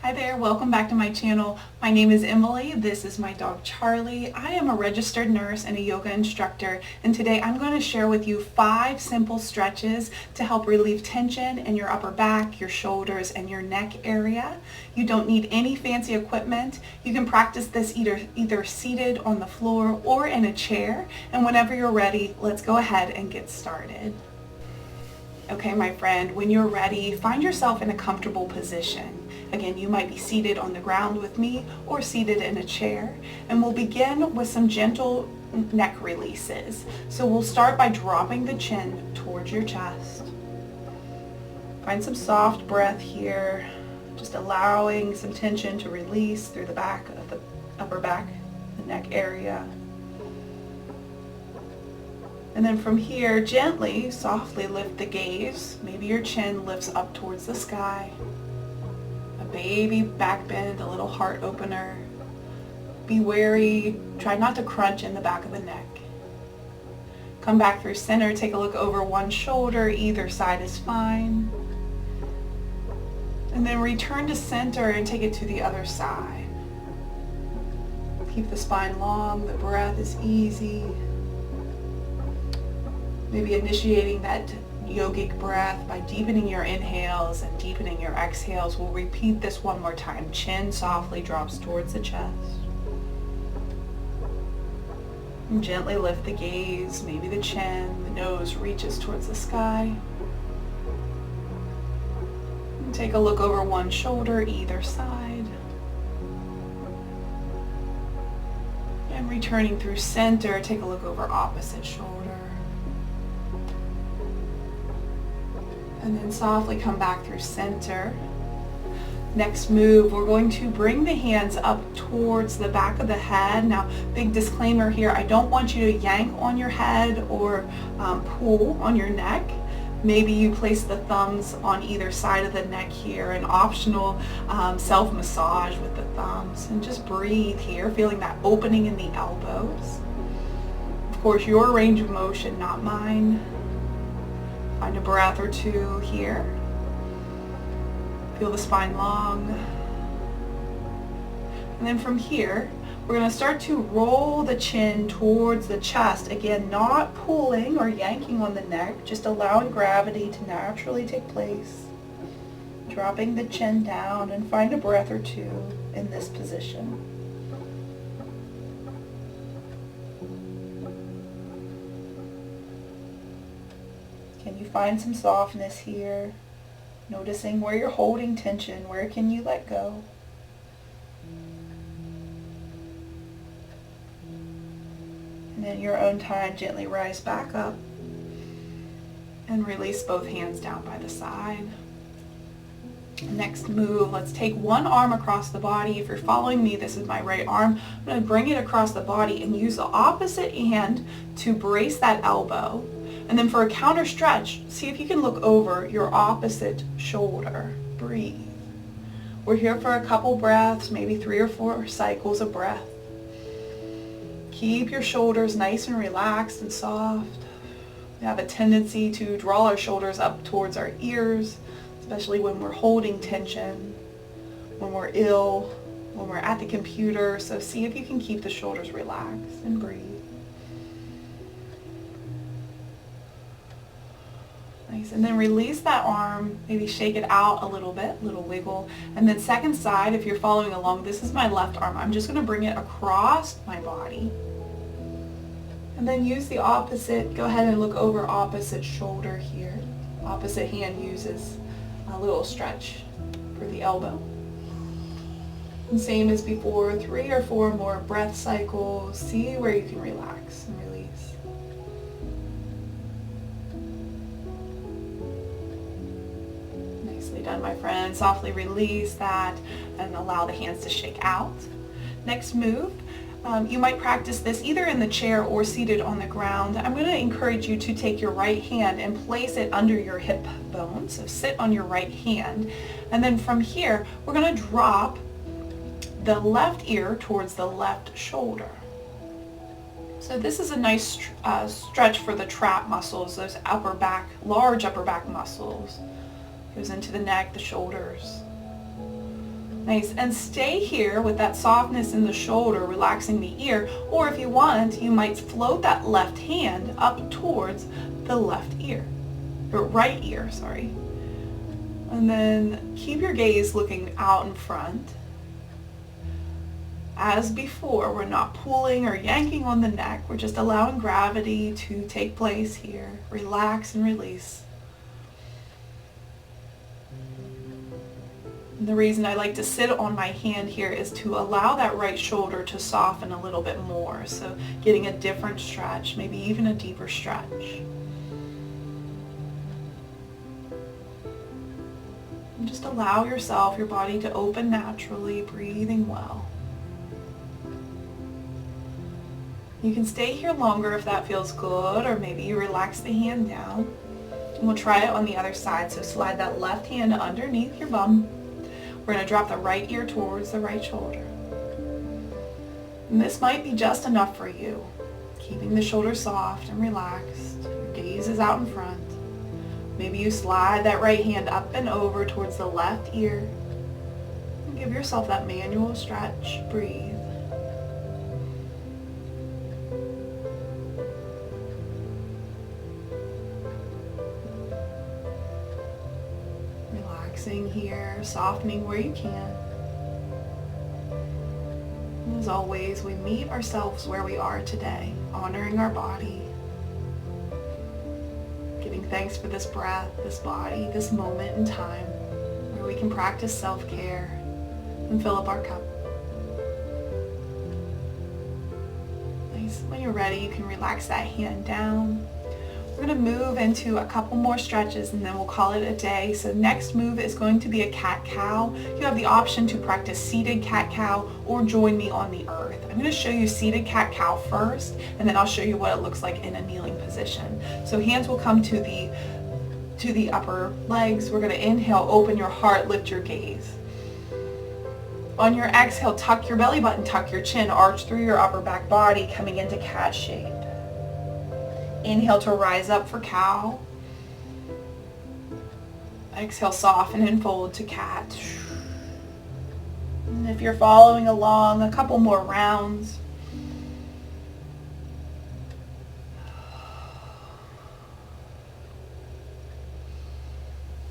Hi there, welcome back to my channel. My name is Emily. This is my dog Charlie. I am a registered nurse and a yoga instructor, and today I'm going to share with you 5 simple stretches to help relieve tension in your upper back, your shoulders, and your neck area. You don't need any fancy equipment. You can practice this either seated on the floor or in a chair, and whenever you're ready, let's go ahead and get started. Okay, my friend, when you're ready, find yourself in a comfortable position. Again, you might be seated on the ground with me or seated in a chair. And we'll begin with some gentle neck releases. So we'll start by dropping the chin towards your chest. Find some soft breath here, just allowing some tension to release through the back of the upper back, the neck area. And then from here, gently, softly lift the gaze. Maybe your chin lifts up towards the sky. A baby back bend, a little heart opener. Be wary, try not to crunch in the back of the neck. Come back through center, take a look over one shoulder, either side is fine. And then return to center and take it to the other side. Keep the spine long, the breath is easy. Maybe initiating that yogic breath by deepening your inhales and deepening your exhales. We'll repeat this one more time. Chin softly drops towards the chest. And gently lift the gaze, maybe the chin, the nose reaches towards the sky. And take a look over one shoulder, either side. And returning through center, take a look over opposite shoulder. And then softly come back through center. Next move, we're going to bring the hands up towards the back of the head. Now, big disclaimer here, I don't want you to yank on your head or pull on your neck. Maybe you place the thumbs on either side of the neck here, an optional self-massage with the thumbs. And just breathe here, feeling that opening in the elbows. Of course, your range of motion, not mine. Find a breath or two here. Feel the spine long. And then from here, we're going to start to roll the chin towards the chest. Again, not pulling or yanking on the neck, just allowing gravity to naturally take place. Dropping the chin down and find a breath or two in this position. Can you find some softness here? Noticing where you're holding tension, where can you let go? And in your own time, gently rise back up and release both hands down by the side. Next move, let's take one arm across the body. If you're following me, this is my right arm. I'm going to bring it across the body and use the opposite hand to brace that elbow. And then for a counter stretch, see if you can look over your opposite shoulder. Breathe. We're here for a couple breaths, maybe 3 or 4 cycles of breath. Keep your shoulders nice and relaxed and soft. We have a tendency to draw our shoulders up towards our ears, especially when we're holding tension, when we're ill, when we're at the computer. So see if you can keep the shoulders relaxed and breathe. Nice. And then release that arm, maybe shake it out a little bit, little wiggle. And then second side, if you're following along, this is my left arm. I'm just going to bring it across my body. And then use the opposite, go ahead and look over opposite shoulder here. Opposite hand uses a little stretch for the elbow. And same as before, 3 or 4 more breath cycles. See where you can relax and release. Done, my friend. Softly release that and allow the hands to shake out. Next move, you might practice this either in the chair or seated on the ground. I'm going to encourage you to take your right hand and place it under your hip bone. So sit on your right hand. And then from here, we're going to drop the left ear towards the left shoulder. So this is a nice stretch for the trap muscles, those upper back, large upper back muscles. Goes into the neck, the shoulders. Nice, and stay here with that softness in the shoulder, relaxing the ear, or if you want, you might float that left hand up towards the left ear, or right ear, sorry. And then keep your gaze looking out in front. As before, we're not pulling or yanking on the neck, we're just allowing gravity to take place here. Relax and release. The reason I like to sit on my hand here is to allow that right shoulder to soften a little bit more. So getting a different stretch, maybe even a deeper stretch. And just allow yourself, your body to open naturally, breathing well. You can stay here longer if that feels good, or maybe you relax the hand down. And we'll try it on the other side. So slide that left hand underneath your bum. We're going to drop the right ear towards the right shoulder. And this might be just enough for you. Keeping the shoulder soft and relaxed. Your gaze is out in front. Maybe you slide that right hand up and over towards the left ear. And give yourself that manual stretch. Breathe. Here, softening where you can. And as always, we meet ourselves where we are today, honoring our body, giving thanks for this breath, this body, this moment in time where we can practice self-care and fill up our cup. Nice. When you're ready, you can relax that hand down. We're going to move into a couple more stretches and then we'll call it a day. So next move is going to be a cat-cow. You have the option to practice seated cat-cow or join me on the earth. I'm going to show you seated cat-cow first, and then I'll show you what it looks like in a kneeling position. So hands will come to the upper legs. We're going to inhale, open your heart, lift your gaze. On your exhale, tuck your belly button, tuck your chin, arch through your upper back body, coming into cat shape. Inhale to rise up for cow. Exhale, soften and fold to cat. And if you're following along, a couple more rounds.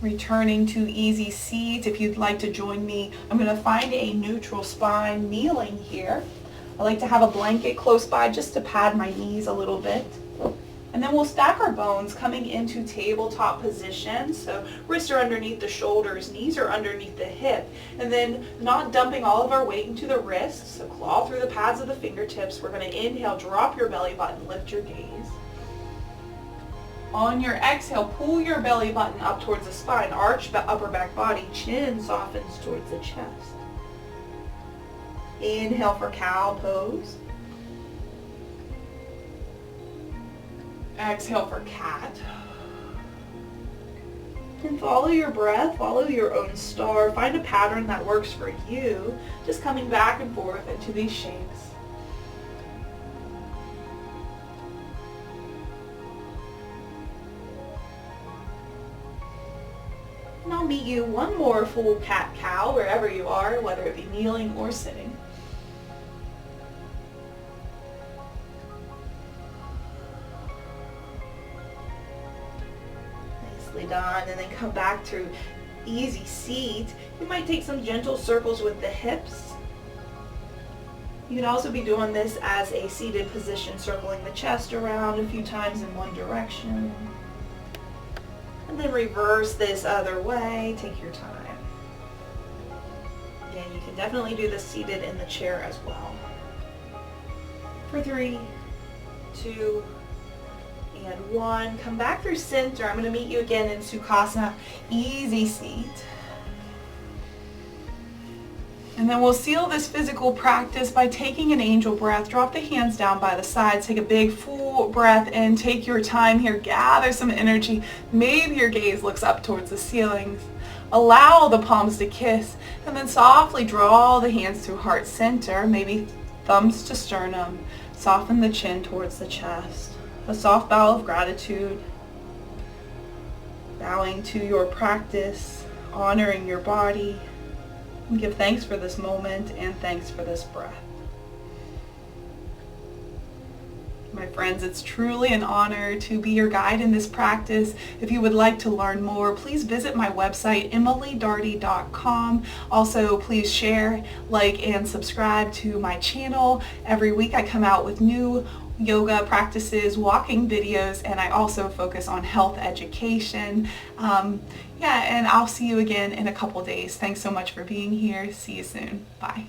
Returning to easy seat. If you'd like to join me, I'm going to find a neutral spine, kneeling here. I like to have a blanket close by just to pad my knees a little bit. And then we'll stack our bones coming into tabletop position. So wrists are underneath the shoulders, knees are underneath the hip. And then not dumping all of our weight into the wrists. So claw through the pads of the fingertips. We're going to inhale, drop your belly button, lift your gaze. On your exhale, pull your belly button up towards the spine, arch the upper back body, chin softens towards the chest. Inhale for cow pose. Exhale for cat. And follow your breath, follow your own star. Find a pattern that works for you. Just coming back and forth into these shapes. And I'll meet you one more full cat-cow wherever you are, whether it be kneeling or sitting. Done, and then come back to easy seat. You might take some gentle circles with the hips. You can also be doing this as a seated position, circling the chest around a few times in one direction. And then reverse this other way. Take your time. Again, you can definitely do this seated in the chair as well. For 3, 2, and 1. Come back through center. I'm going to meet you again in Sukhasana, easy seat. And then we'll seal this physical practice by taking an angel breath. Drop the hands down by the sides. Take a big full breath in. Take your time here. Gather some energy. Maybe your gaze looks up towards the ceilings. Allow the palms to kiss. And then softly draw the hands to heart center. Maybe thumbs to sternum. Soften the chin towards the chest. A soft bow of gratitude, bowing to your practice, honoring your body, Give thanks for this moment and thanks for this breath. My friends, it's truly an honor to be your guide in this practice. If you would like to learn more, please visit my website, emilydaugherty.com. Also, please share, like, and subscribe to my channel. Every week I come out with new yoga practices, walking videos, and I also focus on health education. And I'll see you again in a couple days. Thanks so much for being here. See you soon. Bye.